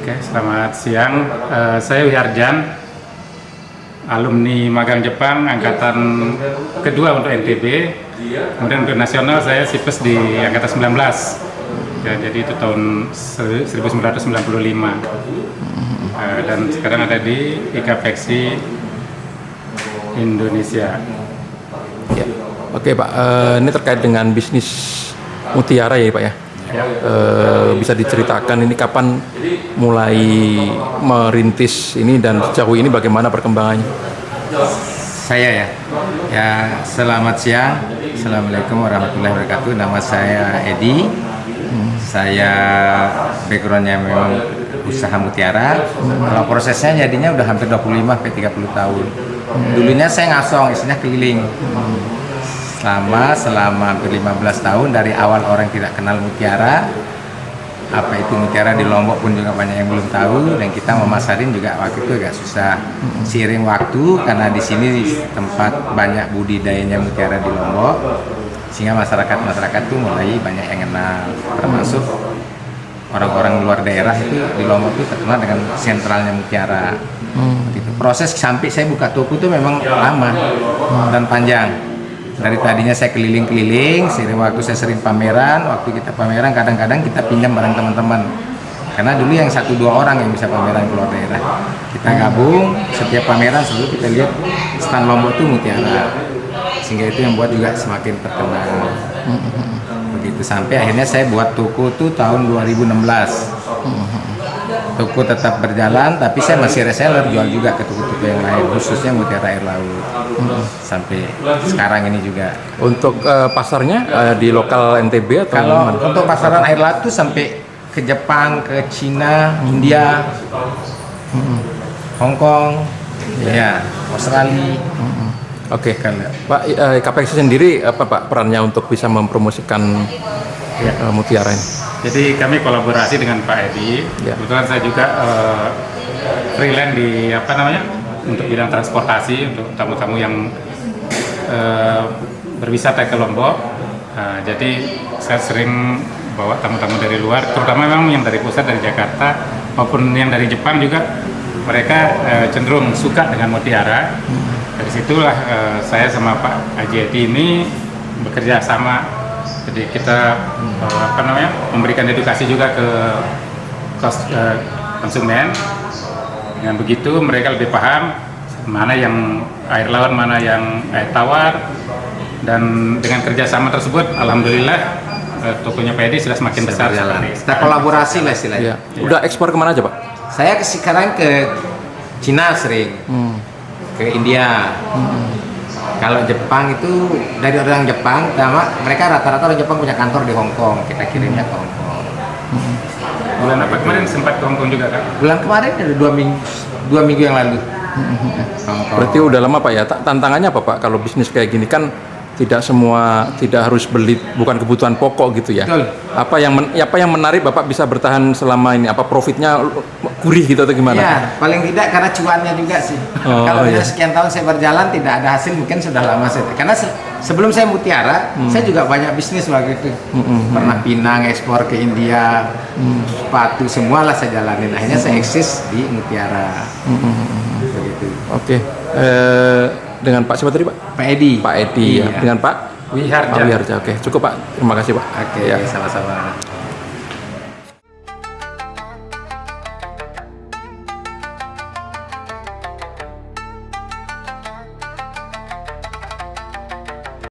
Oke, selamat siang. Saya Wiharjan, alumni magang Jepang, angkatan kedua untuk NTB. Kemudian untuk nasional saya SIPES di angkatan 19. Ya, jadi itu tahun 1995. Dan sekarang ada di IKAPEXI Indonesia. Ya. Oke Pak, ini terkait dengan bisnis Mutiara ya Pak ya. Bisa diceritakan ini kapan mulai merintis ini dan sejauh ini bagaimana perkembangannya? Saya ya selamat siang. Assalamualaikum warahmatullahi wabarakatuh. Nama saya Edi. Saya backgroundnya memang usaha mutiara. Kalau prosesnya jadinya udah hampir 25-30 tahun. Dulunya saya ngasong, isinya keliling. Selama hampir 15 tahun dari awal orang tidak kenal mutiara, apa itu mutiara di Lombok pun juga banyak yang belum tahu, dan kita memasarin juga waktu itu agak susah. Seiring waktu, karena di sini tempat banyak budidayanya mutiara di Lombok, sehingga masyarakat itu mulai banyak yang kenal, termasuk orang-orang luar daerah itu di Lombok itu terkenal dengan sentralnya mutiara. Proses sampai saya buka toko itu memang lama dan panjang. Dari tadinya saya keliling-keliling, seiring waktu saya sering pameran. Waktu kita pameran kadang-kadang kita pinjam barang teman-teman, karena dulu yang 1-2 orang yang bisa pameran keluar daerah. Kita gabung, setiap pameran selalu kita lihat stand Lombok itu mutiara, sehingga itu yang buat juga semakin terkenal. Begitu sampai akhirnya saya buat toko itu tahun 2016. Toko tetap berjalan, tapi saya masih reseller, jual juga ke toko-toko yang lain, khususnya mutiara air laut. Sampai sekarang ini juga. Untuk pasarnya di lokal NTB atau kalau mana? untuk pasaran air laut itu sampai ke Jepang, ke Cina, India, Hong Kong, ya Australia. Oke, Pak, IKAPEXI sendiri apa Pak perannya untuk bisa mempromosikan mutiara ini? Jadi kami kolaborasi dengan Pak Edi. Ya. Kebetulan saya juga freelance di untuk bidang transportasi untuk tamu-tamu yang berwisata ke Lombok. Jadi saya sering bawa tamu-tamu dari luar, terutama memang yang dari pusat, dari Jakarta maupun yang dari Jepang juga. Mereka cenderung suka dengan mutiara. Dari situlah saya sama Pak Haji Edi ini bekerja sama. Jadi kita memberikan edukasi juga ke konsumen. Dengan begitu mereka lebih paham mana yang air laut, mana yang air tawar. Dan dengan kerjasama tersebut, alhamdulillah tokonya Pak Edi sudah semakin besar. Kita kolaborasi lah istilahnya. Udah ekspor kemana aja Pak? Saya sekarang ke Cina sering, ke India. Kalau Jepang itu dari orang Jepang, mereka rata-rata orang Jepang punya kantor di Hong Kong, kita kirimnya ke Hong Kong. Bulan apa kemarin sempat ke Hong Kong juga kan? Bulan kemarin ada 2 minggu yang lalu. Berarti udah lama Pak ya. Tantangannya apa Pak kalau bisnis kayak gini kan tidak harus beli, bukan kebutuhan pokok gitu ya. Betul. Apa yang menarik Bapak bisa bertahan selama ini? Apa profitnya gurih gitu atau gimana? Ya, paling tidak karena cuannya juga sih. Kalau sudah sekian tahun saya berjalan tidak ada hasil, mungkin sudah lama saya. Karena sebelum saya mutiara, saya juga banyak bisnis waktu itu. Pernah pinang ekspor ke India, sepatu semualah saya jalanin. Akhirnya saya eksis di mutiara. Begitu. Oke. Dengan Pak siapa tadi Pak? Pak Edi. Pak Edi. Iya. Ya. Dengan Pak Wiharjan. Wiharja. Oke, cukup Pak. Terima kasih Pak. Oke, sama-sama.